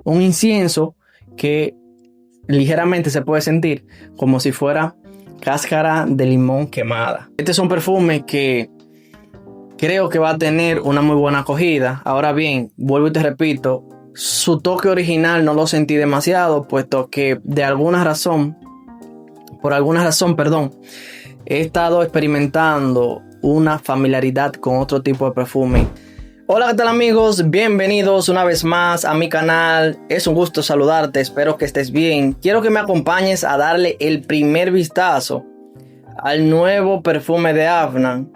un incienso que ligeramente se puede sentir como si fuera cáscara de limón quemada. Este es un perfume que creo que va a tener una muy buena acogida. Ahora bien, vuelvo y te repito, su toque original no lo sentí demasiado, puesto que por alguna razón, he estado experimentando una familiaridad con otro tipo de perfume. Hola, ¿qué tal amigos? Bienvenidos una vez más a mi canal. Es un gusto saludarte, espero que estés bien. Quiero que me acompañes a darle el primer vistazo al nuevo perfume de Afnan,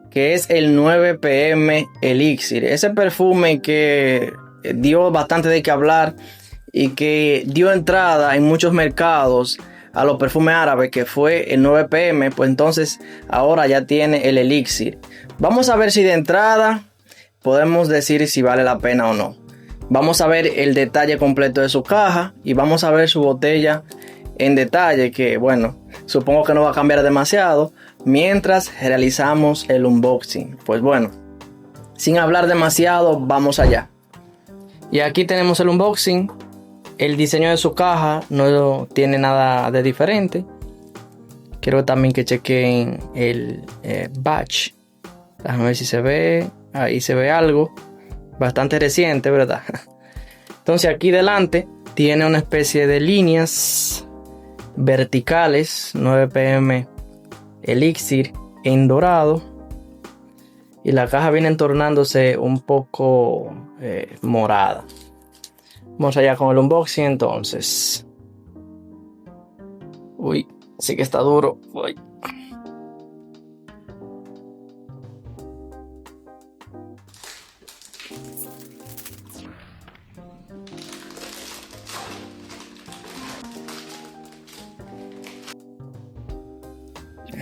que es el 9PM Elixir. Ese perfume que dio bastante de qué hablar y que dio entrada en muchos mercados a los perfumes árabes, que fue el 9PM, pues entonces ahora ya tiene el Elixir. Vamos a ver si de entrada podemos decir si vale la pena o no. Vamos a ver el detalle completo de su caja y vamos a ver su botella en detalle, que bueno, supongo que no va a cambiar demasiado mientras realizamos el unboxing. Pues bueno, sin hablar demasiado, vamos allá. Y aquí tenemos el unboxing. El diseño de su caja no tiene nada de diferente. Quiero también que chequen el batch. Déjame ver si se ve. Ahí se ve algo bastante reciente, ¿verdad? Entonces aquí delante tiene una especie de líneas verticales, 9PM Elixir en dorado, y la caja viene tornándose un poco morada. Vamos allá con el unboxing entonces. Uy, sí que está duro. Uy.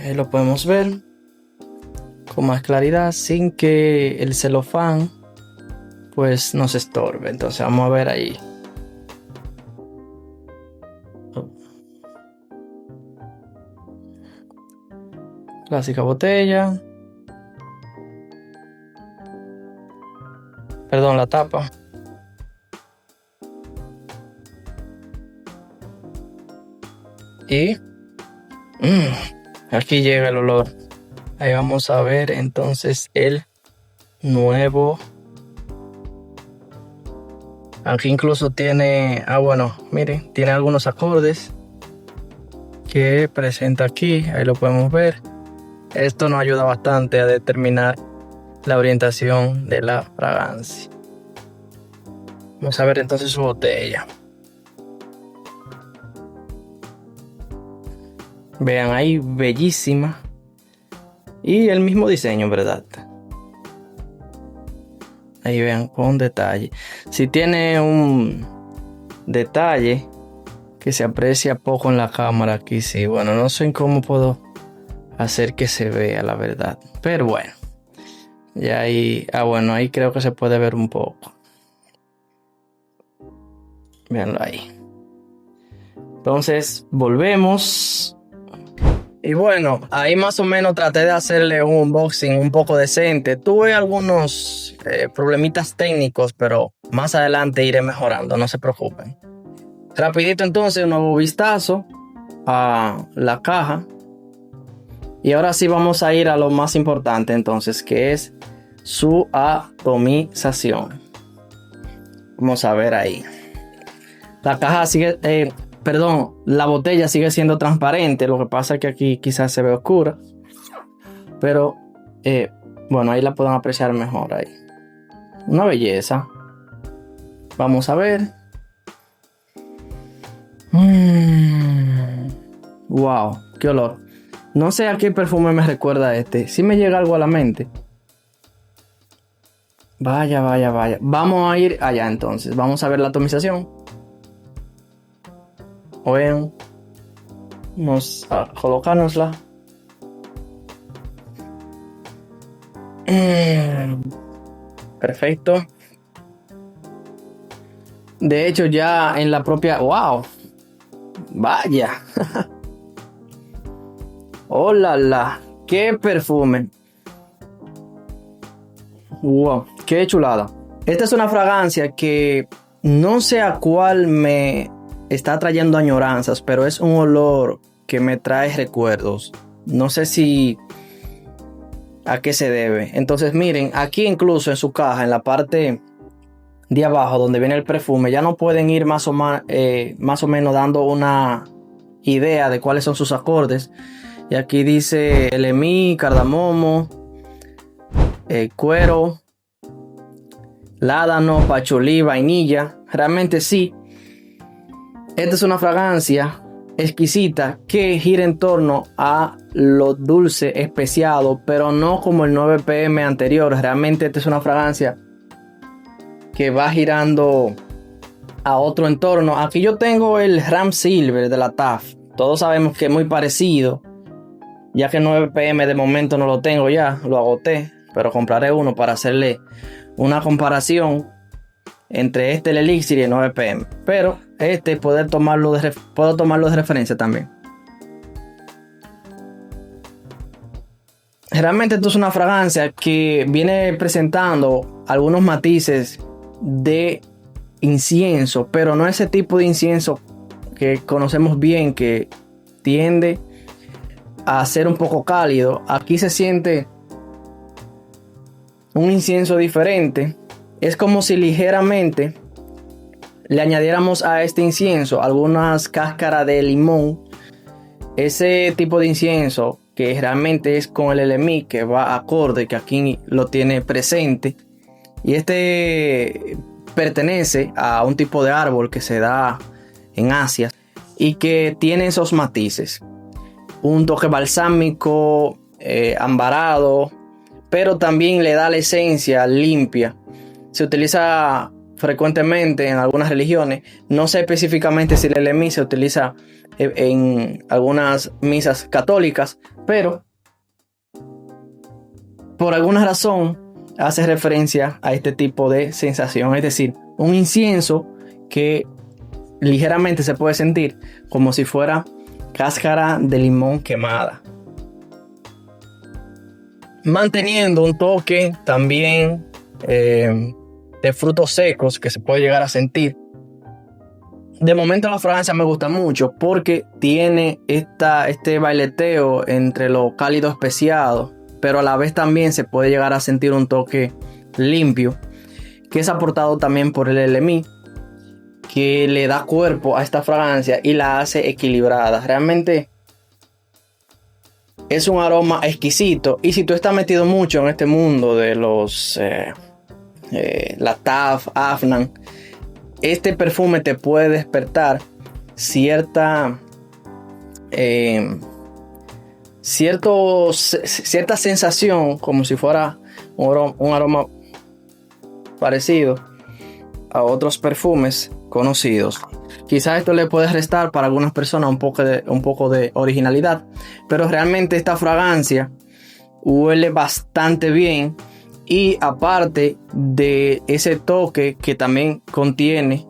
Ahí lo podemos ver con más claridad sin que el celofán pues nos estorbe. Entonces vamos a ver ahí. Clásica botella. Perdón, la tapa. Y aquí llega el olor. Ahí vamos a ver entonces el nuevo. Aquí incluso tiene, bueno, miren, tiene algunos acordes que presenta aquí. Ahí lo podemos ver. Esto nos ayuda bastante a determinar la orientación de la fragancia. Vamos a ver entonces su botella. Vean ahí, bellísima. Y el mismo diseño, ¿verdad? Ahí vean con detalle. Si tiene un detalle que se aprecia poco en la cámara aquí, sí. Bueno, no sé cómo puedo hacer que se vea, la verdad. Pero bueno. Y ahí, bueno, ahí creo que se puede ver un poco. Veanlo ahí. Entonces, volvemos. Y bueno, ahí más o menos traté de hacerle un unboxing un poco decente. Tuve algunos problemitas técnicos, pero más adelante iré mejorando, no se preocupen. Rapidito entonces, un nuevo vistazo a la caja. Y ahora sí vamos a ir a lo más importante entonces, que es su atomización. Vamos a ver ahí. La caja sigue... la botella sigue siendo transparente. Lo que pasa es que aquí quizás se ve oscura. Pero, bueno, ahí la pueden apreciar mejor ahí. Una belleza. Vamos a ver. Wow, qué olor. No sé a qué perfume me recuerda este. Si me llega algo a la mente. Vaya. Vamos a ir allá entonces. Vamos a ver la atomización. Vean, vamos a colocárnosla. Perfecto. De hecho, ya en la propia... ¡Wow! Vaya. ¡Hola! ¡Qué perfume! ¡Wow! ¡Qué chulada! Esta es una fragancia que No sé a cuál me está trayendo añoranzas, pero es un olor que me trae recuerdos. No sé si a qué se debe. Entonces miren, aquí incluso en su caja, en la parte de abajo donde viene el perfume, ya no pueden ir más o menos dando una idea de cuáles son sus acordes. Y aquí dice LMI, cardamomo, cuero, ládano, pachulí, vainilla. Realmente sí, esta es una fragancia exquisita que gira en torno a lo dulce especiado, pero no como el 9PM anterior. Realmente esta es una fragancia que va girando a otro entorno. Aquí yo tengo el Ram Silver de la TAF. Todos sabemos que es muy parecido, ya que el 9PM de momento no lo tengo ya, lo agoté, pero compraré uno para hacerle una comparación entre el Elixir y el 9PM. Pero puedo tomarlo de referencia también. Realmente esto es una fragancia que viene presentando algunos matices de incienso, pero no ese tipo de incienso que conocemos bien, que tiende a ser un poco cálido. Aquí se siente un incienso diferente. Es como si ligeramente le añadiéramos a este incienso algunas cáscaras de limón. Ese tipo de incienso que realmente es con el LMI, que va acorde, que aquí lo tiene presente. Y pertenece a un tipo de árbol que se da en Asia y que tiene esos matices. Un toque balsámico, ambarado, pero también le da la esencia limpia. Se utiliza frecuentemente en algunas religiones. No sé específicamente si el LMI se utiliza en algunas misas católicas, pero por alguna razón hace referencia a este tipo de sensación. Es decir, un incienso que ligeramente se puede sentir como si fuera cáscara de limón quemada, manteniendo un toque también de frutos secos que se puede llegar a sentir. De momento la fragancia me gusta mucho porque tiene este baileteo entre lo cálido especiado, pero a la vez también se puede llegar a sentir un toque limpio, que es aportado también por el LMI, que le da cuerpo a esta fragancia y la hace equilibrada. Realmente es un aroma exquisito, y si tú estás metido mucho en este mundo de los la TAF, Afnan, este perfume te puede despertar cierta sensación, como si fuera un aroma parecido a otros perfumes conocidos. Quizás esto le puede restar para algunas personas un poco de originalidad, pero realmente esta fragancia huele bastante bien. Y aparte de ese toque que también contiene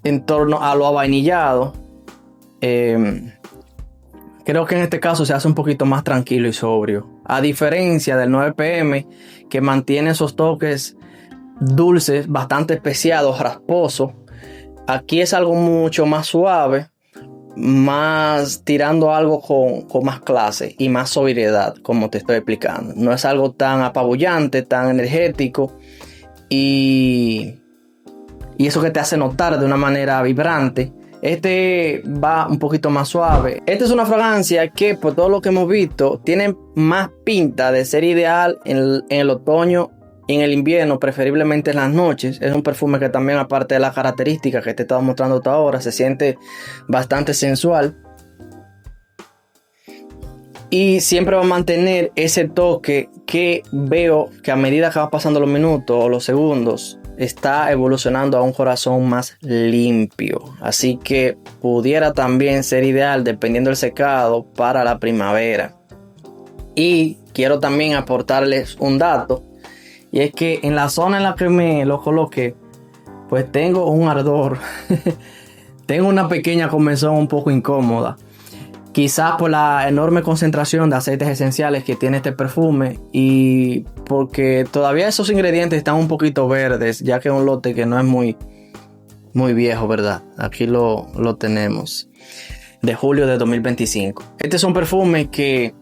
en torno a lo avainillado, creo que en este caso se hace un poquito más tranquilo y sobrio. A diferencia del 9PM, que mantiene esos toques dulces, bastante especiados, rasposos. Aquí es algo mucho más suave, más tirando algo con más clase y más sobriedad, como te estoy explicando. No es algo tan apabullante, tan energético y eso que te hace notar de una manera vibrante. Este va un poquito más suave. Esta es una fragancia que, por todo lo que hemos visto, tiene más pinta de ser ideal en el otoño y en el invierno, preferiblemente en las noches. Es un perfume que también, aparte de las características que te he estado mostrando hasta ahora, se siente bastante sensual. Y siempre va a mantener ese toque que veo que a medida que va pasando los minutos o los segundos, está evolucionando a un corazón más limpio. Así que pudiera también ser ideal, dependiendo del secado, para la primavera. Y quiero también aportarles un dato. Y es que en la zona en la que me lo coloqué, pues tengo un ardor. Tengo una pequeña comezón un poco incómoda. Quizás por la enorme concentración de aceites esenciales que tiene este perfume y porque todavía esos ingredientes están un poquito verdes, ya que es un lote que no es muy muy viejo, ¿verdad? Aquí lo tenemos, de julio de 2025. Este es un perfume que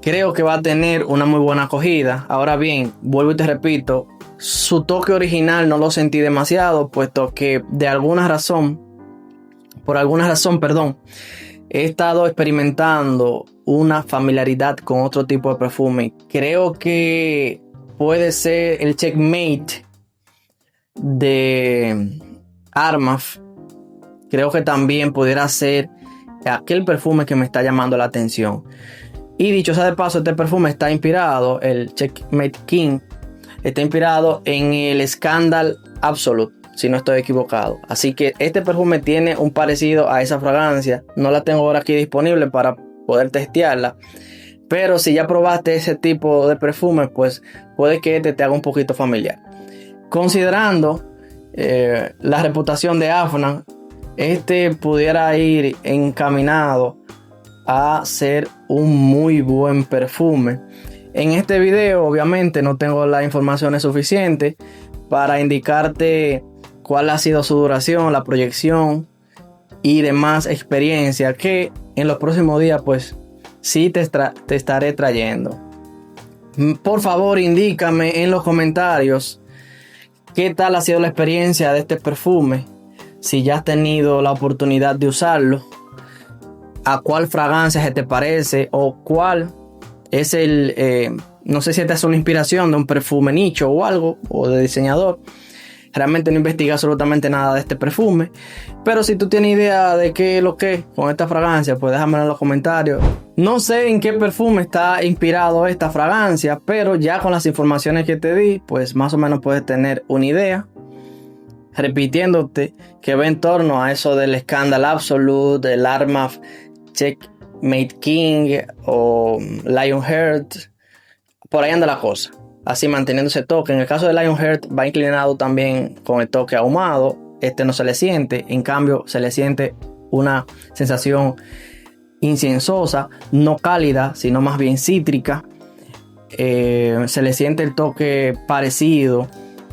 creo que va a tener una muy buena acogida. Ahora bien, vuelvo y te repito, su toque original no lo sentí demasiado, puesto que por alguna razón, he estado experimentando una familiaridad con otro tipo de perfume. Creo que puede ser el Checkmate de Armaf. Creo que también pudiera ser aquel perfume que me está llamando la atención. Y dicho sea de paso, este perfume está inspirado, el Checkmate King, está inspirado en el Scandal Absolute, si no estoy equivocado. Así que este perfume tiene un parecido a esa fragancia. No la tengo ahora aquí disponible para poder testearla. Pero si ya probaste ese tipo de perfume, pues puede que este te haga un poquito familiar. Considerando la reputación de Afnan, este pudiera ir encaminado a ser un muy buen perfume. En este video obviamente no tengo las informaciones suficientes para indicarte cuál ha sido su duración, la proyección y demás experiencia, que en los próximos días pues sí te estaré trayendo. Por favor, indícame en los comentarios qué tal ha sido la experiencia de este perfume, si ya has tenido la oportunidad de usarlo, a cuál fragancia se te parece o cuál es no sé si esta es una inspiración de un perfume nicho o algo, o de diseñador. Realmente no investigué absolutamente nada de este perfume, pero si tú tienes idea de qué es lo que es con esta fragancia, pues déjamelo en los comentarios. No sé en qué perfume está inspirado esta fragancia, pero ya con las informaciones que te di, pues más o menos puedes tener una idea. Repitiéndote que va en torno a eso del Scandal Absolute, del Armaf Checkmate King o Lionheart. Por ahí anda la cosa. Así manteniendo ese toque. En el caso de Lionheart va inclinado también con el toque ahumado. Este no se le siente. En cambio se le siente una sensación inciensosa. No cálida, sino más bien cítrica. Se le siente el toque parecido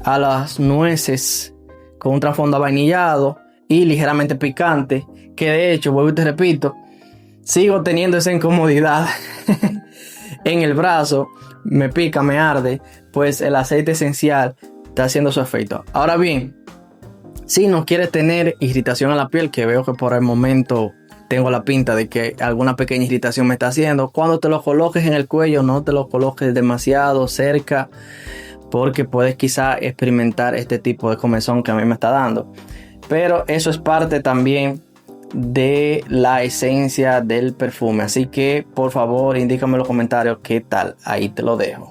a las nueces, con un trasfondo avainillado y ligeramente picante. Que de hecho, vuelvo y te repito, sigo teniendo esa incomodidad en el brazo. Me pica, me arde, pues el aceite esencial está haciendo su efecto. Ahora bien, si no quieres tener irritación en la piel, que veo que por el momento tengo la pinta de que alguna pequeña irritación me está haciendo, cuando te lo coloques en el cuello, no te lo coloques demasiado cerca, porque puedes quizá experimentar este tipo de comezón que a mí me está dando. Pero eso es parte también de la esencia del perfume, así que por favor indícame en los comentarios qué tal. Ahí te lo dejo.